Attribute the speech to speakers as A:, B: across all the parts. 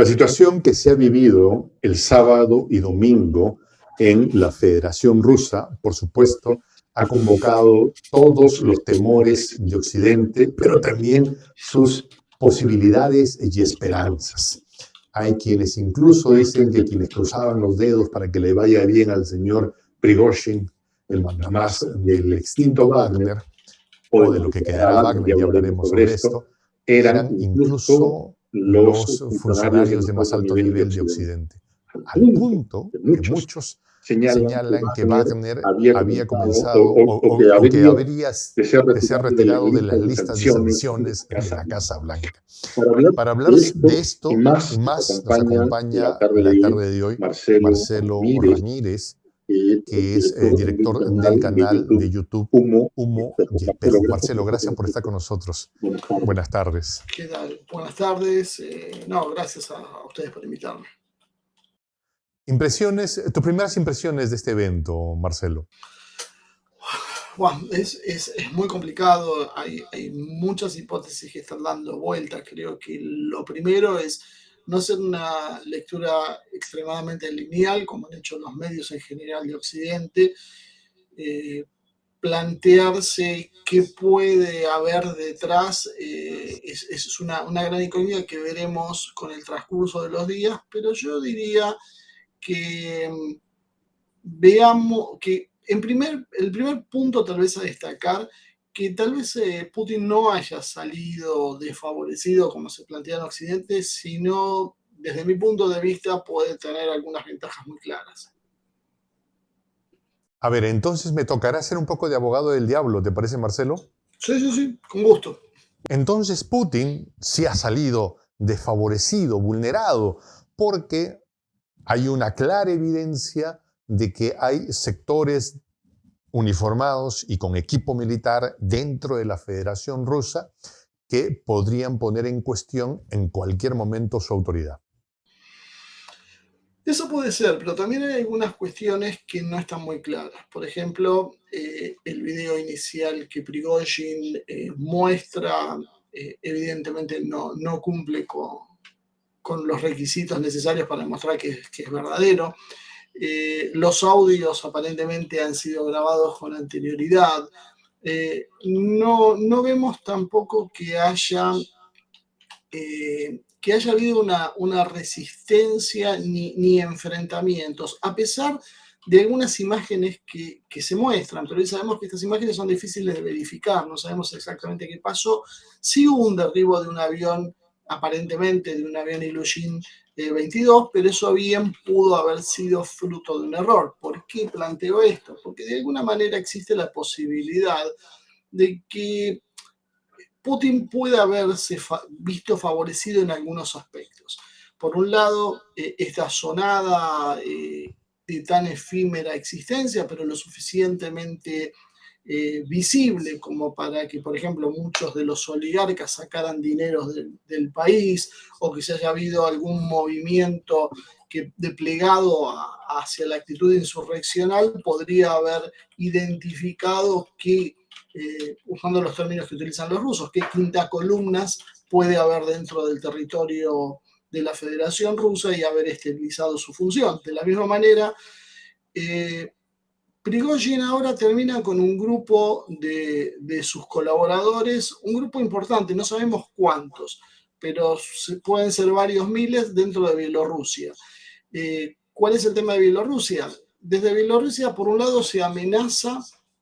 A: La situación que se ha vivido el sábado y domingo en la Federación Rusa, por supuesto, ha convocado todos los temores de Occidente, pero también sus posibilidades y esperanzas. Hay quienes incluso dicen que quienes cruzaban los dedos para que le vaya bien al señor Prigozhin, el mandamás del extinto Wagner, o de lo que quedará Wagner, ya hablaremos sobre esto, eran incluso los funcionarios de más alto nivel de Occidente, al punto que muchos señalan que Wagner había comenzado o que habría de ser retirado de las listas de sanciones de la Casa Blanca. Para hablar de esto y más nos acompaña la tarde de hoy Marcelo Ramírez, que es director del canal de YouTube Humo y Espejo. Marcelo, gracias por estar con nosotros. Buenas tardes.
B: ¿Qué tal? Buenas tardes. Gracias a ustedes por invitarme.
A: Tus primeras impresiones de este evento, Marcelo.
B: Bueno, es muy complicado. Hay muchas hipótesis que están dando vueltas. Creo que lo primero es no hacer una lectura extremadamente lineal, como han hecho los medios en general de Occidente, plantearse qué puede haber detrás. Es una gran incógnita que veremos con el transcurso de los días, pero yo diría que veamos que el primer punto tal vez a destacar, que tal vez Putin no haya salido desfavorecido como se plantea en Occidente, sino desde mi punto de vista puede tener algunas ventajas muy claras.
A: A ver, entonces me tocará ser un poco de abogado del diablo, ¿te parece, Marcelo?
B: Sí, con gusto.
A: Entonces Putin sí ha salido desfavorecido, vulnerado, porque hay una clara evidencia de que hay sectores uniformados y con equipo militar dentro de la Federación Rusa que podrían poner en cuestión en cualquier momento su autoridad.
B: Eso puede ser, pero también hay algunas cuestiones que no están muy claras. Por ejemplo, el video inicial que Prigozhin muestra, evidentemente no cumple con los requisitos necesarios para demostrar que es verdadero. Los audios aparentemente han sido grabados con anterioridad. No vemos tampoco que haya habido una resistencia ni enfrentamientos, a pesar de algunas imágenes que se muestran, pero hoy sabemos que estas imágenes son difíciles de verificar, no sabemos exactamente qué pasó. Sí hubo un derribo de un avión, aparentemente de un avión Ilyushin 22, pero eso bien pudo haber sido fruto de un error. ¿Por qué planteo esto? Porque de alguna manera existe la posibilidad de que Putin puede haberse visto favorecido en algunos aspectos. Por un lado, esta sonada de tan efímera existencia, pero lo suficientemente visible como para que, por ejemplo, muchos de los oligarcas sacaran dinero del país, o que se haya habido algún movimiento que desplegado hacia la actitud insurreccional podría haber identificado que, usando los términos que utilizan los rusos, qué quinta columnas puede haber dentro del territorio de la Federación Rusa y haber estabilizado su función. De la misma manera, Prigozhin ahora termina con un grupo de sus colaboradores, un grupo importante, no sabemos cuántos, pero pueden ser varios miles dentro de Bielorrusia. ¿Cuál es el tema de Bielorrusia? Desde Bielorrusia, por un lado, se amenaza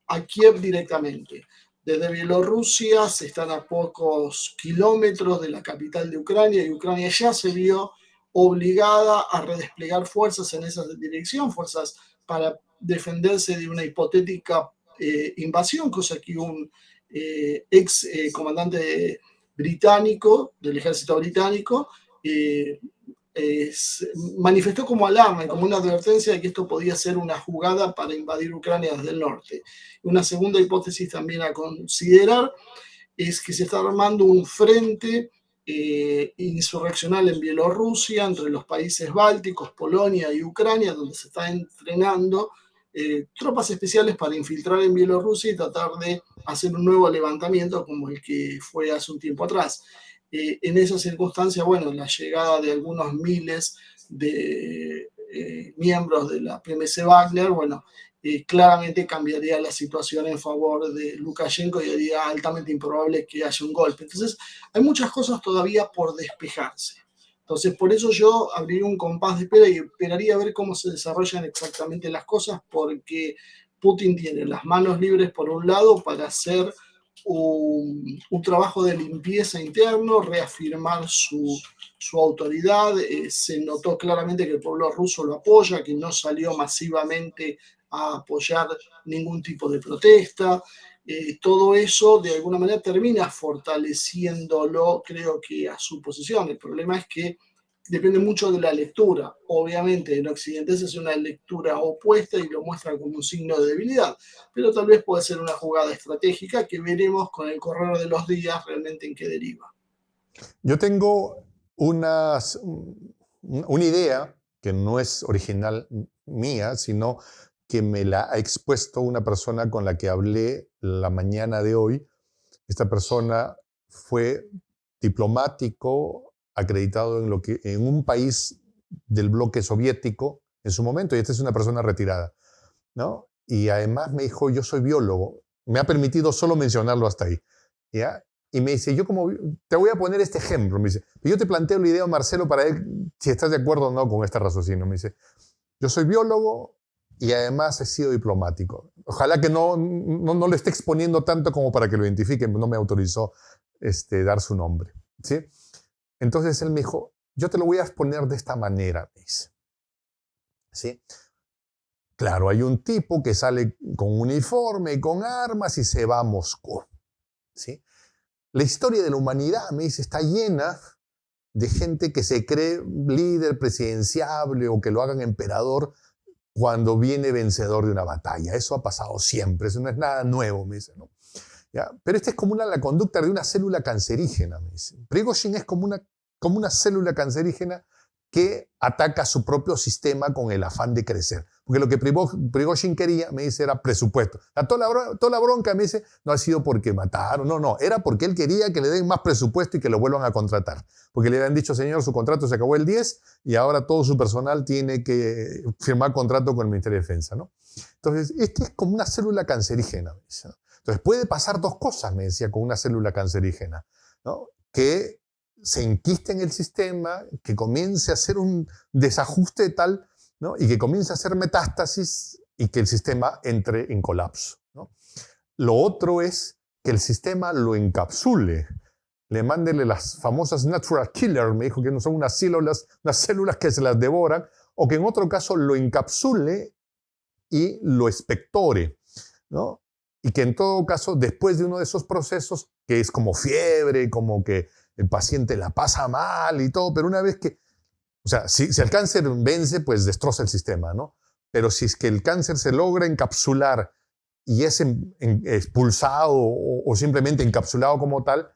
B: a Kiev directamente. Desde Bielorrusia se están a pocos kilómetros de la capital de Ucrania y Ucrania ya se vio obligada a redesplegar fuerzas en esa dirección, fuerzas para defenderse de una hipotética invasión, cosa que un ex comandante británico, del ejército británico, manifestó como alarma y como una advertencia de que esto podía ser una jugada para invadir Ucrania desde el norte. Una segunda hipótesis también a considerar es que se está armando un frente insurreccional en Bielorrusia, entre los países bálticos, Polonia y Ucrania, donde se está entrenando tropas especiales para infiltrar en Bielorrusia y tratar de hacer un nuevo levantamiento como el que fue hace un tiempo atrás. En esa circunstancia, bueno, la llegada de algunos miles de miembros de la PMC Wagner, bueno, claramente cambiaría la situación en favor de Lukashenko y haría altamente improbable que haya un golpe. Entonces, hay muchas cosas todavía por despejarse. Entonces, por eso yo abriría un compás de espera y esperaría a ver cómo se desarrollan exactamente las cosas, porque Putin tiene las manos libres, por un lado, para hacer un trabajo de limpieza interno, reafirmar su autoridad. Se notó claramente que el pueblo ruso lo apoya, que no salió masivamente a apoyar ningún tipo de protesta. Todo eso de alguna manera termina fortaleciéndolo, creo que a su posición. El problema es que depende mucho de la lectura. Obviamente en Occidente se hace una lectura opuesta y lo muestra como un signo de debilidad, pero tal vez puede ser una jugada estratégica que veremos con el correr de los días realmente en qué deriva.
A: Yo tengo una idea que no es original mía, sino que me la ha expuesto una persona con la que hablé la mañana de hoy. Esta persona fue diplomático acreditado en un país del bloque soviético en su momento, y esta es una persona retirada, ¿no? Y además me dijo, yo soy biólogo. Me ha permitido solo mencionarlo hasta ahí, ¿ya? Y me dice, yo como, te voy a poner este ejemplo, me dice, yo te planteo la idea, Marcelo, para ver si estás de acuerdo o no con este raciocinio. Me dice, yo soy biólogo y además he sido diplomático. Ojalá que no le esté exponiendo tanto como para que lo identifiquen, no me autorizó dar su nombre, ¿sí? Entonces él me dijo, yo te lo voy a exponer de esta manera, me dice, ¿sí? Claro, hay un tipo que sale con uniforme y con armas y se va a Moscú, ¿sí? La historia de la humanidad, me dice, está llena de gente que se cree líder presidenciable o que lo hagan emperador cuando viene vencedor de una batalla. Eso ha pasado siempre, eso no es nada nuevo, me dice, ¿no? ¿Ya? Pero esta es como la conducta de una célula cancerígena, me dice. Prigozhin es como una célula cancerígena que ataca su propio sistema con el afán de crecer. Porque lo que Prigozhin quería, me dice, era presupuesto. Toda la bronca, me dice, no ha sido porque mataron, no, era porque él quería que le den más presupuesto y que lo vuelvan a contratar. Porque le habían dicho, señor, su contrato se acabó el 10 y ahora todo su personal tiene que firmar contrato con el Ministerio de Defensa, ¿no? Entonces, este es como una célula cancerígena, me dice, ¿no? Entonces, puede pasar dos cosas, me decía, con una célula cancerígena, ¿no? Que se enquiste en el sistema, que comience a hacer un desajuste tal, ¿no? Y que comience a hacer metástasis y que el sistema entre en colapso, ¿no? Lo otro es que el sistema lo encapsule, le mándele las famosas natural killer, me dijo que no son unas células que se las devoran, o que en otro caso lo encapsule y lo expectore, ¿no? Y que en todo caso, después de uno de esos procesos, que es como fiebre, como que el paciente la pasa mal y todo, pero una vez que, o sea, si el cáncer vence, pues destroza el sistema, ¿no? Pero si es que el cáncer se logra encapsular y es expulsado o simplemente encapsulado como tal,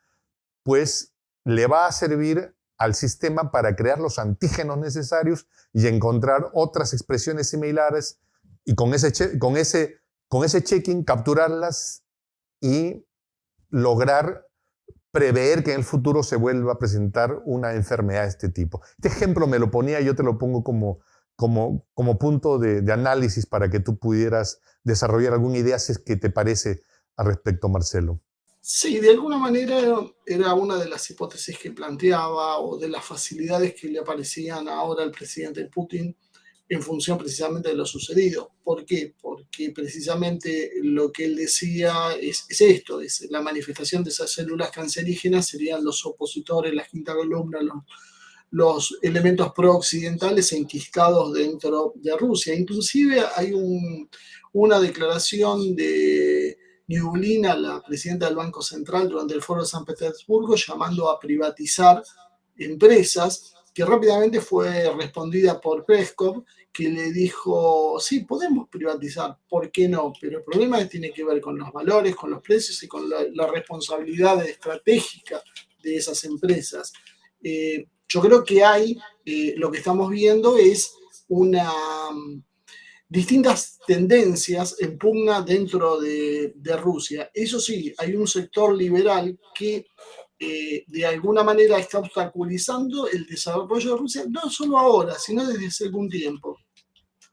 A: pues le va a servir al sistema para crear los antígenos necesarios y encontrar otras expresiones similares y con ese checking capturarlas y lograr prever que en el futuro se vuelva a presentar una enfermedad de este tipo. Este ejemplo me lo ponía, yo te lo pongo como punto de análisis para que tú pudieras desarrollar alguna idea si es que te parece al respecto, Marcelo.
B: Sí, de alguna manera era una de las hipótesis que planteaba o de las facilidades que le aparecían ahora al presidente Putin en función precisamente de lo sucedido. ¿Por qué? Porque precisamente lo que él decía es esto, es la manifestación de esas células cancerígenas serían los opositores, la quinta columna, los elementos pro-occidentales enquistados dentro de Rusia. Inclusive hay una declaración de Nyulina, la presidenta del Banco Central, durante el Foro de San Petersburgo, llamando a privatizar empresas, que rápidamente fue respondida por Peskov, que le dijo, sí, podemos privatizar, ¿por qué no? Pero el problema tiene que ver con los valores, con los precios y con la responsabilidad estratégica de esas empresas. Yo creo que lo que estamos viendo es distintas tendencias en pugna dentro de Rusia. Eso sí, hay un sector liberal que de alguna manera está obstaculizando el desarrollo de Rusia, no solo ahora, sino desde hace algún tiempo.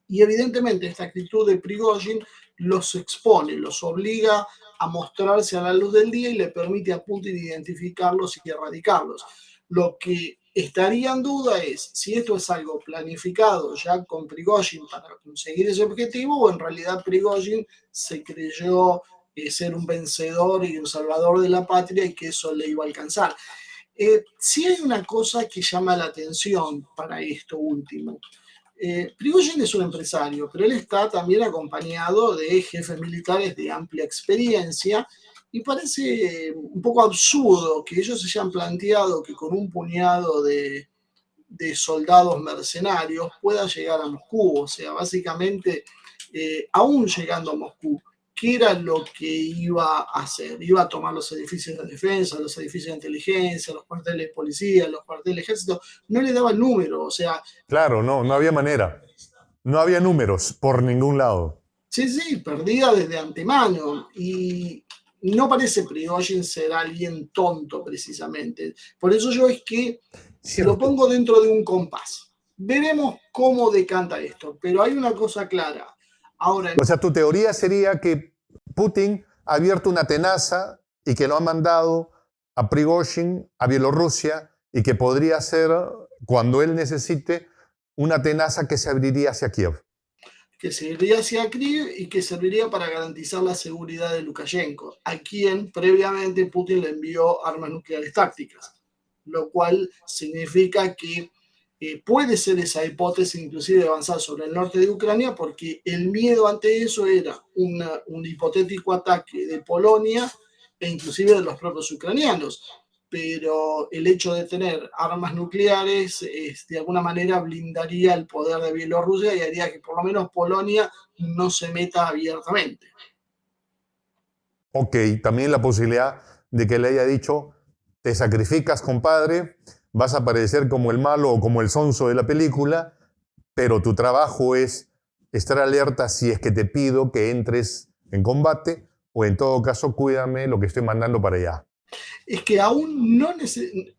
B: Y evidentemente esta actitud de Prigozhin los expone, los obliga a mostrarse a la luz del día y le permite a Putin identificarlos y erradicarlos. Lo que estaría en duda es si esto es algo planificado ya con Prigozhin para conseguir ese objetivo o en realidad Prigozhin se creyó ser un vencedor y un salvador de la patria y que eso le iba a alcanzar. Sí hay una cosa que llama la atención para esto último. Prigozhin es un empresario, pero él está también acompañado de jefes militares de amplia experiencia y parece un poco absurdo que ellos se hayan planteado que con un puñado de soldados mercenarios pueda llegar a Moscú. O sea, básicamente, aún llegando a Moscú, ¿qué era lo que iba a hacer? Iba a tomar los edificios de defensa, los edificios de inteligencia, los cuarteles de policía, los cuarteles de ejército. No le daba el número, o sea.
A: Claro, no había manera. No había números por ningún lado.
B: Sí, perdida desde antemano. Y no parece Prigozhin ser alguien tonto, precisamente. Por eso yo es que lo pongo dentro de un compás. Veremos cómo decanta esto, pero hay una cosa clara. Ahora,
A: o sea, tu teoría sería que Putin ha abierto una tenaza y que lo ha mandado a Prigozhin, a Bielorrusia, y que podría ser, cuando él necesite, una tenaza que se abriría hacia Kiev.
B: Que serviría hacia Kiev y que serviría para garantizar la seguridad de Lukashenko, a quien previamente Putin le envió armas nucleares tácticas, lo cual significa que puede ser esa hipótesis inclusive de avanzar sobre el norte de Ucrania, porque el miedo ante eso era un hipotético ataque de Polonia e inclusive de los propios ucranianos. Pero el hecho de tener armas nucleares de alguna manera blindaría el poder de Bielorrusia y haría que por lo menos Polonia no se meta abiertamente.
A: Ok, también la posibilidad de que le haya dicho, te sacrificas, compadre, vas a aparecer como el malo o como el sonso de la película, pero tu trabajo es estar alerta si es que te pido que entres en combate o en todo caso cuídame lo que estoy mandando para allá.
B: Es que aún no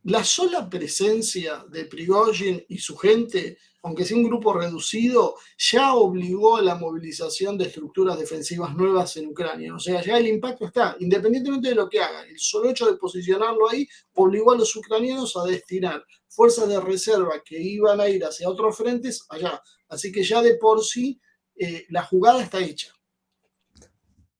B: la sola presencia de Prigozhin y su gente, aunque sea un grupo reducido, ya obligó a la movilización de estructuras defensivas nuevas en Ucrania. O sea, ya el impacto está, independientemente de lo que haga. El solo hecho de posicionarlo ahí obligó a los ucranianos a destinar fuerzas de reserva que iban a ir hacia otros frentes allá. Así que ya de por sí la jugada está hecha.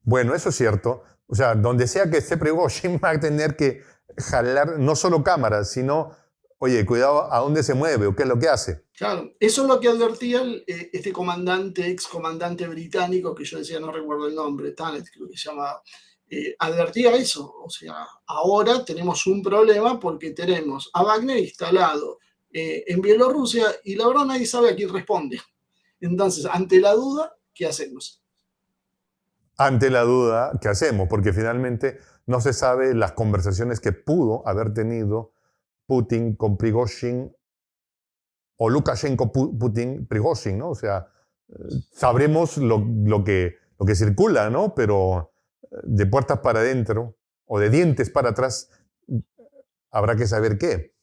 A: Bueno, eso es cierto. O sea, donde sea que esté Prigozhin va a tener que jalar no solo cámaras, sino, oye, cuidado a dónde se mueve o qué es lo que hace.
B: Claro, eso es lo que advertía este comandante, ex comandante británico, que yo decía, no recuerdo el nombre, Tannet creo que se llama, advertía eso. O sea, ahora tenemos un problema porque tenemos a Wagner instalado en Bielorrusia y la verdad nadie sabe a quién responde. Entonces, ante la duda, ¿qué hacemos?
A: Ante la duda, ¿qué hacemos? Porque finalmente no se sabe las conversaciones que pudo haber tenido Putin con Prigozhin o Lukashenko Putin Prigozhin, ¿no? O sea, sabremos lo que circula, ¿no? Pero de puertas para adentro o de dientes para atrás habrá que saber qué.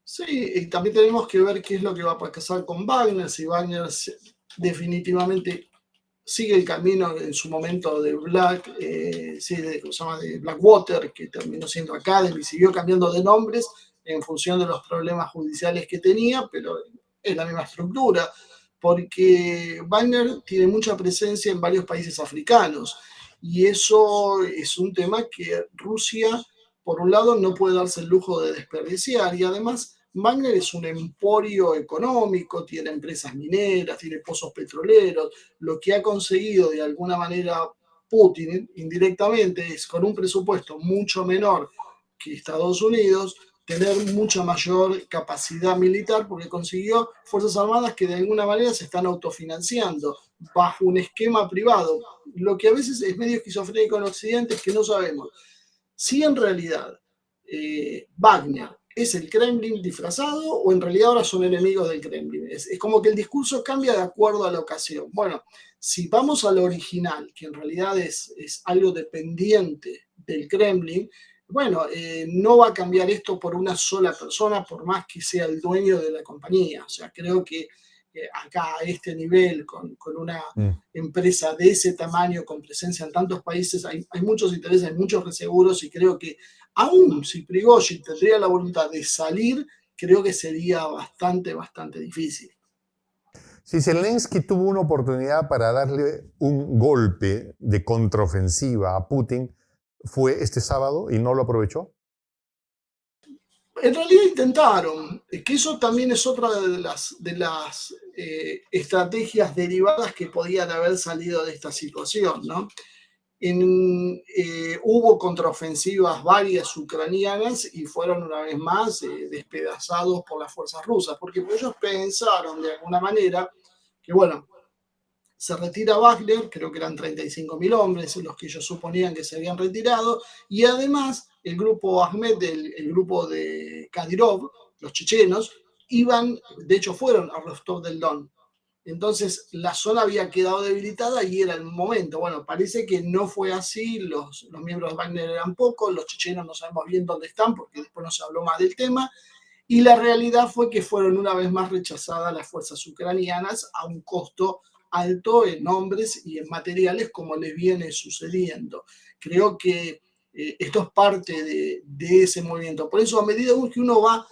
B: Sí, y también tenemos que ver qué es lo que va a pasar con Wagner, si Wagner definitivamente sigue el camino en su momento de de Blackwater, que terminó siendo Academy, siguió cambiando de nombres en función de los problemas judiciales que tenía, pero es la misma estructura, porque Wagner tiene mucha presencia en varios países africanos, y eso es un tema que Rusia, por un lado, no puede darse el lujo de desperdiciar, y además Wagner es un emporio económico, tiene empresas mineras, tiene pozos petroleros. Lo que ha conseguido de alguna manera Putin indirectamente es, con un presupuesto mucho menor que Estados Unidos, tener mucha mayor capacidad militar porque consiguió fuerzas armadas que de alguna manera se están autofinanciando bajo un esquema privado. Lo que a veces es medio esquizofrénico en Occidente es que no sabemos si en realidad Wagner ¿es el Kremlin disfrazado o en realidad ahora son enemigos del Kremlin? Es como que el discurso cambia de acuerdo a la ocasión. Bueno, si vamos al original, que en realidad es algo dependiente del Kremlin, bueno, no va a cambiar esto por una sola persona, por más que sea el dueño de la compañía. O sea, creo que acá a este nivel, con una
A: Mm.
B: empresa de ese tamaño, con presencia en tantos países, hay muchos intereses, hay muchos reseguros y creo que aún si Prigozhin tendría la voluntad de salir, creo que sería bastante, bastante difícil.
A: Si Zelensky tuvo una oportunidad para darle un golpe de contraofensiva a Putin, ¿fue este sábado y no lo aprovechó?
B: En realidad intentaron, que eso también es otra de las estrategias derivadas que podían haber salido de esta situación, ¿no? Hubo contraofensivas varias ucranianas y fueron una vez más despedazados por las fuerzas rusas, porque ellos pensaron de alguna manera que, bueno, se retira Wagner, creo que eran 35.000 hombres los que ellos suponían que se habían retirado, y además el grupo Ahmed, el grupo de Kadyrov, los chechenos, iban, de hecho fueron a Rostov del Don. Entonces la zona había quedado debilitada y era el momento. Bueno, parece que no fue así, los miembros de Wagner eran pocos, los chechenos no sabemos bien dónde están porque después no se habló más del tema, y la realidad fue que fueron una vez más rechazadas las fuerzas ucranianas a un costo alto en hombres y en materiales, como les viene sucediendo. Creo que esto es parte de ese movimiento. Por eso, a medida que uno va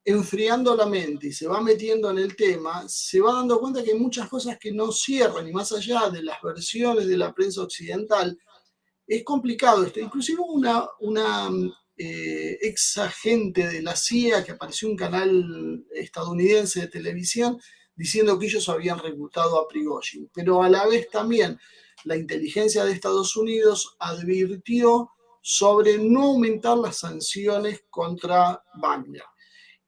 B: enfriando la mente y se va metiendo en el tema, se va dando cuenta que hay muchas cosas que no cierran, y más allá de las versiones de la prensa occidental, es complicado esto. Inclusive una ex agente de la CIA que apareció en un canal estadounidense de televisión diciendo que ellos habían reclutado a Prigozhin, pero a la vez también la inteligencia de Estados Unidos advirtió sobre no aumentar las sanciones contra Wagner.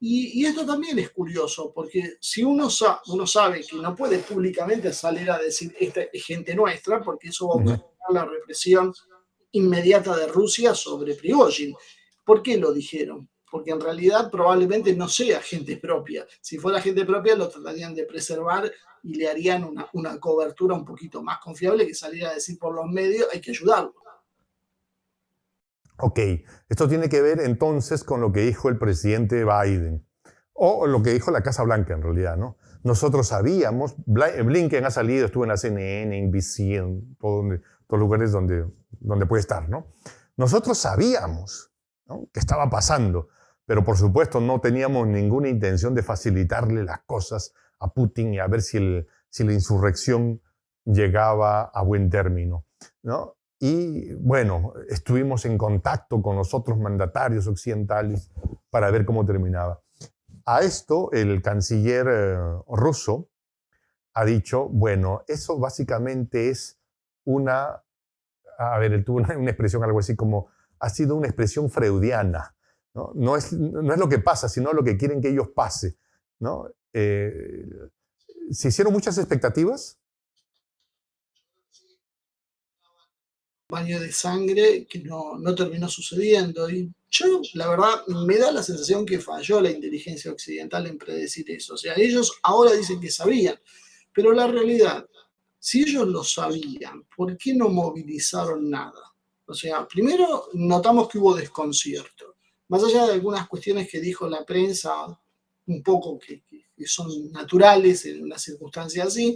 B: Y esto también es curioso, porque si uno sabe que no puede públicamente salir a decir esta es gente nuestra, porque eso va a
A: Ujú.
B: ocasionar la represión inmediata de Rusia sobre Prigozhin. ¿Por qué lo dijeron? Porque en realidad probablemente no sea gente propia. Si fuera gente propia lo tratarían de preservar y le harían una cobertura un poquito más confiable que salir a decir por los medios hay que ayudarlo.
A: Ok, esto tiene que ver entonces con lo que dijo el presidente Biden, o lo que dijo la Casa Blanca en realidad, ¿no? Nosotros sabíamos, Blinken ha salido, estuvo en la CNN, en NBC, en todos los lugares donde puede estar, ¿no? Nosotros sabíamos, ¿no?, que estaba pasando, pero por supuesto no teníamos ninguna intención de facilitarle las cosas a Putin y a ver si la insurrección llegaba a buen término, ¿no? Y bueno, estuvimos en contacto con los otros mandatarios occidentales para ver cómo terminaba. A esto, el canciller ruso ha dicho, bueno, eso básicamente es a ver, él tuvo una expresión algo así como, ha sido una expresión freudiana, ¿no? No es lo que pasa, sino lo que quieren que ellos pase, ¿no? ¿Se hicieron muchas expectativas?
B: Baño de sangre que no terminó sucediendo. Y yo, la verdad, me da la sensación que falló la inteligencia occidental en predecir eso. O sea, ellos ahora dicen que sabían, pero la realidad, si ellos lo sabían, ¿por qué no movilizaron nada? O sea, primero notamos que hubo desconcierto. Más allá de algunas cuestiones que dijo la prensa, un poco que son naturales en una circunstancia así,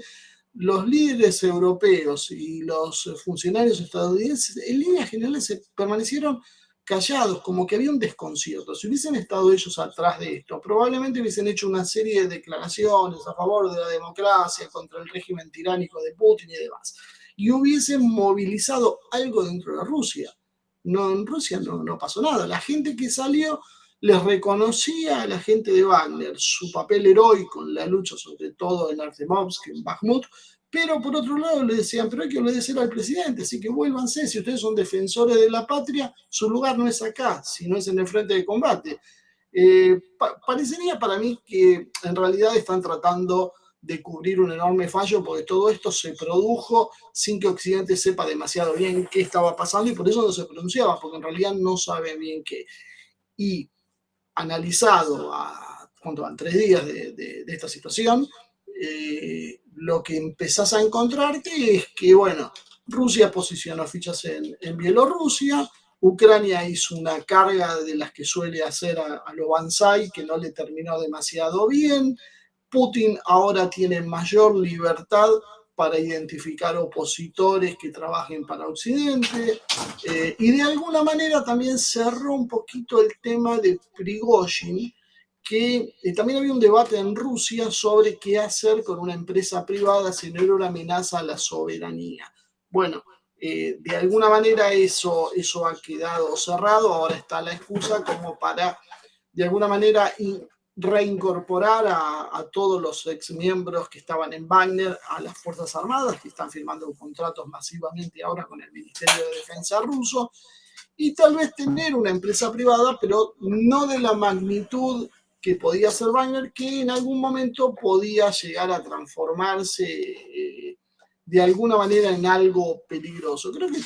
B: los líderes europeos y los funcionarios estadounidenses en líneas generales permanecieron callados, como que había un desconcierto. Si hubiesen estado ellos atrás de esto, probablemente hubiesen hecho una serie de declaraciones a favor de la democracia, contra el régimen tiránico de Putin y demás, y hubiesen movilizado algo dentro de Rusia. No, en Rusia no pasó nada. La gente que salió les reconocía a la gente de Wagner su papel heroico en la lucha, sobre todo en Artemovsk, en Bakhmut, pero por otro lado le decían, pero hay que obedecer al presidente, así que vuélvanse, si ustedes son defensores de la patria, su lugar no es acá, sino es en el frente de combate. Parecería para mí que en realidad están tratando de cubrir un enorme fallo, porque todo esto se produjo sin que Occidente sepa demasiado bien qué estaba pasando y por eso no se pronunciaba, porque en realidad no sabe bien qué. Y analizado a cuánto van 3 días de esta situación, lo que empezás a encontrarte es que, bueno, Rusia posicionó fichas en Bielorrusia, Ucrania hizo una carga de las que suele hacer a lo Banzai, que no le terminó demasiado bien. Putin ahora tiene mayor libertad para identificar opositores que trabajen para Occidente, y de alguna manera también cerró un poquito el tema de Prigozhin, que también había un debate en Rusia sobre qué hacer con una empresa privada si no era una amenaza a la soberanía. Bueno, de alguna manera eso ha quedado cerrado, ahora está la excusa como para, de alguna manera, reincorporar a todos los exmiembros que estaban en Wagner a las Fuerzas Armadas, que están firmando contratos masivamente ahora con el Ministerio de Defensa ruso, y tal vez tener una empresa privada, pero no de la magnitud que podía ser Wagner, que en algún momento podía llegar a transformarse de alguna manera en algo peligroso. Creo que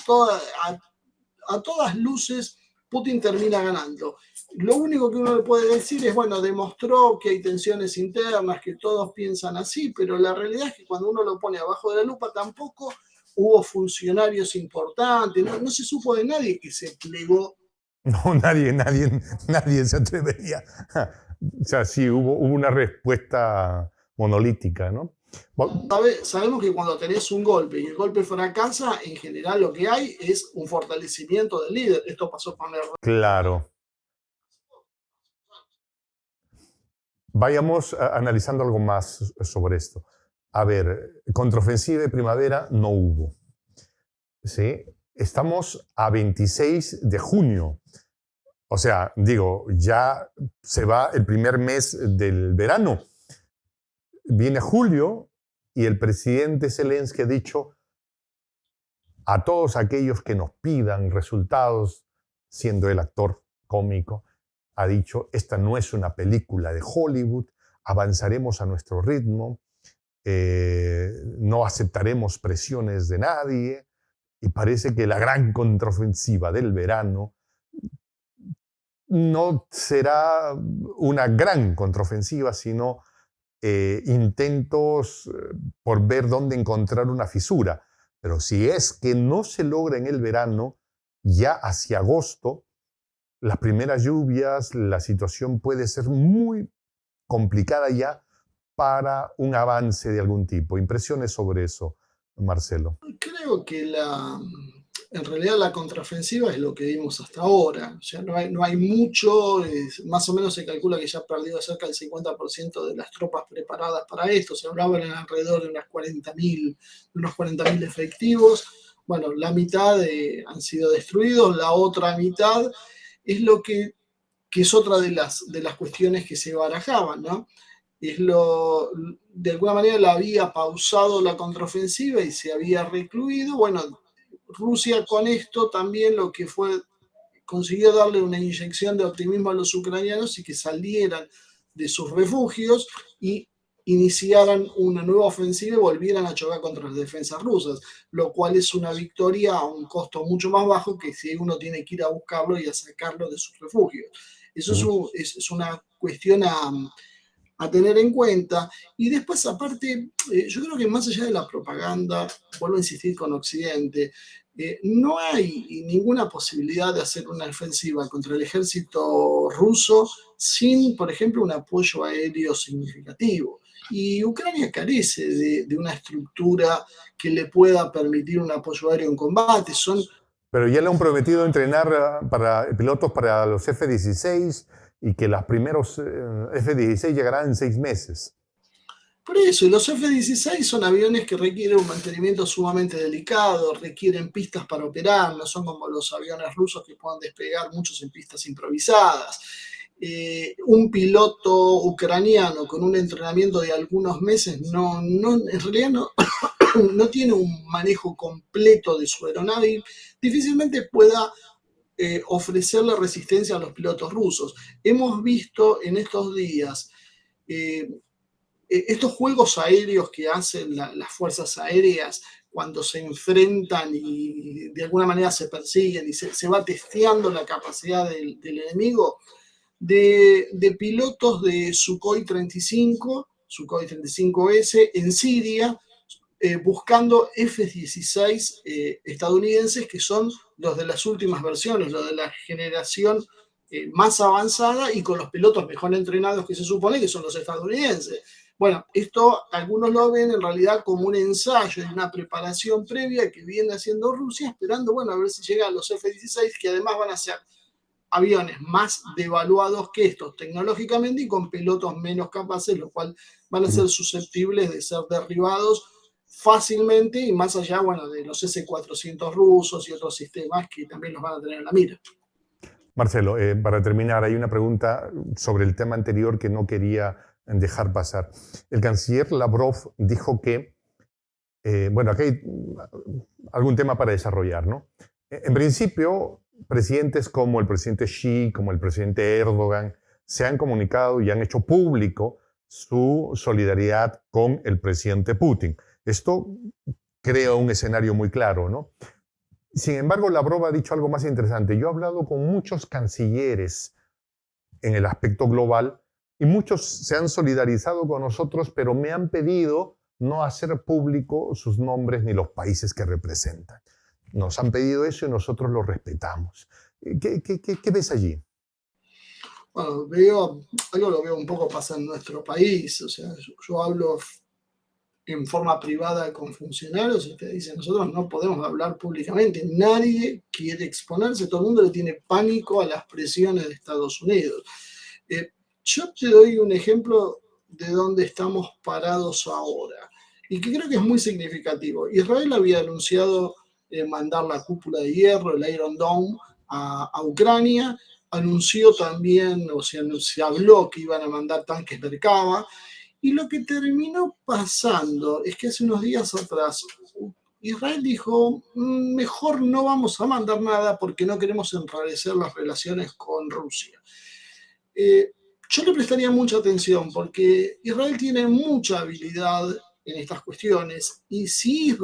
B: a todas luces Putin termina ganando. Lo único que uno le puede decir es, bueno, demostró que hay tensiones internas, que todos piensan así, pero la realidad es que cuando uno lo pone abajo de la lupa tampoco hubo funcionarios importantes, no se supo de nadie que se plegó.
C: No, nadie se atrevería. O sea, sí, hubo una respuesta monolítica, ¿no?
B: Sabemos que cuando tenés un golpe y el golpe fracasa, en general lo que hay es un fortalecimiento del líder. Esto pasó con el...
C: Claro. Vayamos analizando algo más sobre esto. A ver, contraofensiva de primavera no hubo. ¿Sí? Estamos a 26 de junio. O sea, digo, ya se va el primer mes del verano. Viene julio y el presidente Zelensky ha dicho a todos aquellos que nos pidan resultados, siendo el actor cómico, ha dicho, esta no es una película de Hollywood, avanzaremos a nuestro ritmo, no aceptaremos presiones de nadie, y parece que la gran contraofensiva del verano no será una gran contraofensiva, sino intentos por ver dónde encontrar una fisura. Pero si es que no se logra en el verano, ya hacia agosto, las primeras lluvias, la situación puede ser muy complicada ya para un avance de algún tipo. Impresiones sobre eso, Marcelo.
B: Creo que en realidad la contraofensiva es lo que vimos hasta ahora. O sea, no hay mucho, más o menos se calcula que ya ha perdido cerca del 50% de las tropas preparadas para esto. Se hablaban en alrededor de unos 40.000 efectivos. Bueno, la mitad han sido destruidos, la otra mitad es lo que es otra de las cuestiones que se barajaban, ¿no? De alguna manera la había pausado la contraofensiva y se había recluido. Bueno, Rusia con esto también lo que consiguió darle una inyección de optimismo a los ucranianos y que salieran de sus refugios y iniciaran una nueva ofensiva y volvieran a chocar contra las defensas rusas, lo cual es una victoria a un costo mucho más bajo que si uno tiene que ir a buscarlo y a sacarlo de sus refugios. Eso es una cuestión a tener en cuenta. Y después, aparte, yo creo que más allá de la propaganda, vuelvo a insistir con Occidente, no hay ninguna posibilidad de hacer una ofensiva contra el ejército ruso sin, por ejemplo, un apoyo aéreo significativo. Y Ucrania carece de una estructura que le pueda permitir un apoyo aéreo en combate.
C: Pero ya le han prometido entrenar para pilotos para los F-16 y que los primeros F-16 llegarán en 6 meses.
B: Por eso, los F-16 son aviones que requieren un mantenimiento sumamente delicado, requieren pistas para operar, no son como los aviones rusos que puedan despegar muchos en pistas improvisadas. Un piloto ucraniano con un entrenamiento de algunos meses en realidad no tiene un manejo completo de su aeronave y difícilmente pueda ofrecerle resistencia a los pilotos rusos. Hemos visto en estos días estos juegos aéreos que hacen las fuerzas aéreas cuando se enfrentan y de alguna manera se persiguen y se va testeando la capacidad del enemigo, de pilotos de Sukhoi 35, Sukhoi 35S en Siria, buscando F-16 estadounidenses, que son los de las últimas versiones, los de la generación más avanzada y con los pilotos mejor entrenados que se supone que son los estadounidenses. Bueno, esto algunos lo ven en realidad como un ensayo y una preparación previa que viene haciendo Rusia, esperando, bueno, a ver si llegan los F-16, que además van a ser aviones más devaluados que estos tecnológicamente y con pilotos menos capaces, lo cual van a ser susceptibles de ser derribados fácilmente y más allá, bueno, de los S-400 rusos y otros sistemas que también los van a tener en la mira.
C: Marcelo, para terminar, hay una pregunta sobre el tema anterior que no quería dejar pasar. El canciller Lavrov dijo que, bueno, aquí hay algún tema para desarrollar, ¿no? En principio, presidentes como el presidente Xi, como el presidente Erdogan, se han comunicado y han hecho público su solidaridad con el presidente Putin. Esto crea un escenario muy claro, ¿no? Sin embargo, Lavrov ha dicho algo más interesante. Yo he hablado con muchos cancilleres en el aspecto global y muchos se han solidarizado con nosotros, pero me han pedido no hacer público sus nombres ni los países que representan. Nos han pedido eso y nosotros lo respetamos. ¿Qué ves allí?
B: Bueno, algo lo veo un poco pasar en nuestro país. O sea, yo hablo en forma privada con funcionarios y te dicen, nosotros no podemos hablar públicamente, nadie quiere exponerse, todo el mundo le tiene pánico a las presiones de Estados Unidos. Yo te doy un ejemplo de dónde estamos parados ahora y que creo que es muy significativo. Israel había anunciado mandar la cúpula de hierro, el Iron Dome, a Ucrania, anunció también, o sea, se habló que iban a mandar tanques Merkava. Y lo que terminó pasando es que hace unos días atrás Israel dijo, mejor no vamos a mandar nada porque no queremos enrarecer las relaciones con Rusia. Yo le prestaría mucha atención porque Israel tiene mucha habilidad en estas cuestiones y si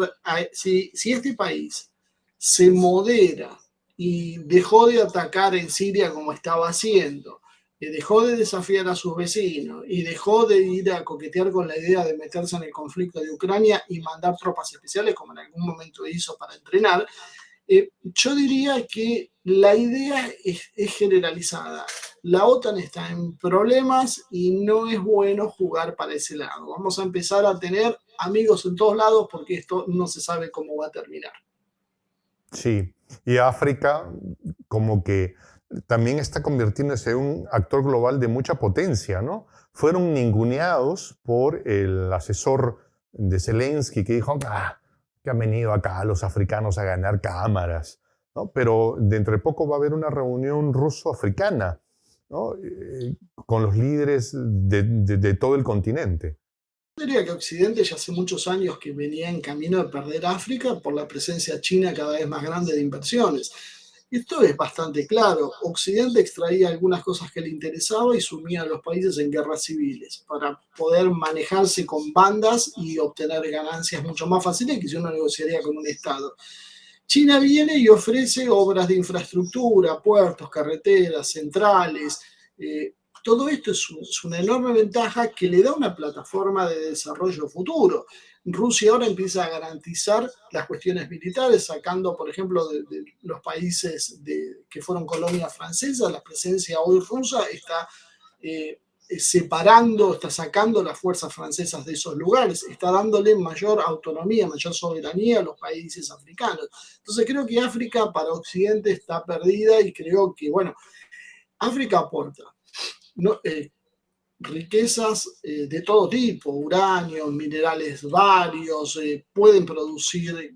B: este país se modera y dejó de atacar en Siria como estaba haciendo, dejó de desafiar a sus vecinos y dejó de ir a coquetear con la idea de meterse en el conflicto de Ucrania y mandar tropas especiales, como en algún momento hizo para entrenar, yo diría que la idea es generalizada. La OTAN está en problemas y no es bueno jugar para ese lado. Vamos a empezar a tener amigos en todos lados porque esto no se sabe cómo va a terminar.
C: Sí, y África como que también está convirtiéndose en un actor global de mucha potencia, ¿no? Fueron ninguneados por el asesor de Zelensky que dijo que han venido acá los africanos a ganar cámaras, ¿no? Pero dentro de poco va a haber una reunión ruso-africana, ¿no? Con los líderes de todo el continente.
B: Yo diría que Occidente ya hace muchos años que venía en camino de perder África por la presencia china cada vez más grande de inversiones. Esto es bastante claro. Occidente extraía algunas cosas que le interesaba y sumía a los países en guerras civiles para poder manejarse con bandas y obtener ganancias mucho más fáciles que si uno negociaría con un Estado. China viene y ofrece obras de infraestructura, puertos, carreteras, centrales. Todo esto es una enorme ventaja que le da una plataforma de desarrollo futuro. Rusia ahora empieza a garantizar las cuestiones militares, sacando, por ejemplo, de los países que fueron colonias francesas, la presencia hoy rusa está separando, está sacando las fuerzas francesas de esos lugares, está dándole mayor autonomía, mayor soberanía a los países africanos. Entonces creo que África para Occidente está perdida y creo que, bueno, África aporta riquezas de todo tipo, uranio, minerales varios, pueden producir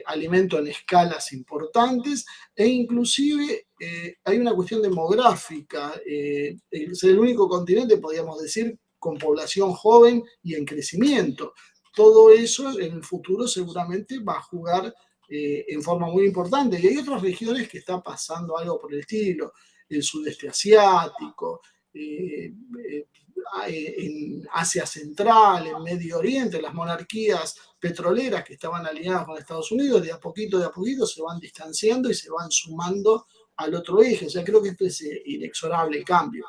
B: alimento en escalas importantes e inclusive hay una cuestión demográfica. Es el único continente, podríamos decir, con población joven y en crecimiento. Todo eso en el futuro seguramente va a jugar en forma muy importante. Y hay otras regiones que está pasando algo por el estilo, el sudeste asiático, en Asia Central, en Medio Oriente, las monarquías petroleras que estaban alineadas con Estados Unidos, de a poquito se van distanciando y se van sumando al otro eje. O sea, creo que esto es inexorable el cambio.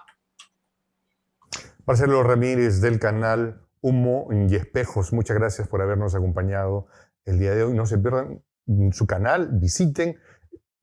C: Marcelo Ramírez del canal Humo y Espejos, muchas gracias por habernos acompañado el día de hoy. No se pierdan su canal, visiten.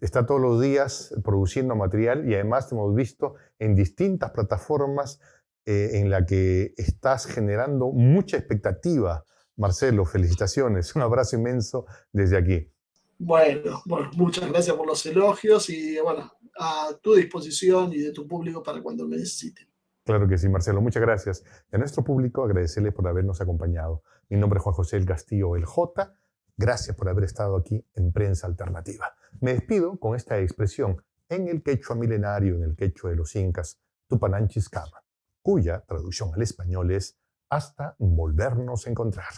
C: Está todos los días produciendo material y además te hemos visto en distintas plataformas en la que estás generando mucha expectativa. Marcelo, felicitaciones. Un abrazo inmenso desde aquí.
B: Bueno, muchas gracias por los elogios y bueno, a tu disposición y de tu público para cuando me necesiten.
C: Claro que sí, Marcelo. Muchas gracias. Y a nuestro público agradecerles por habernos acompañado. Mi nombre es Juan José del Castillo, el J. Gracias por haber estado aquí en Prensa Alternativa. Me despido con esta expresión en el quechua milenario, en el quechua de los incas, Tupananchis Kama, cuya traducción al español es hasta volvernos a encontrar.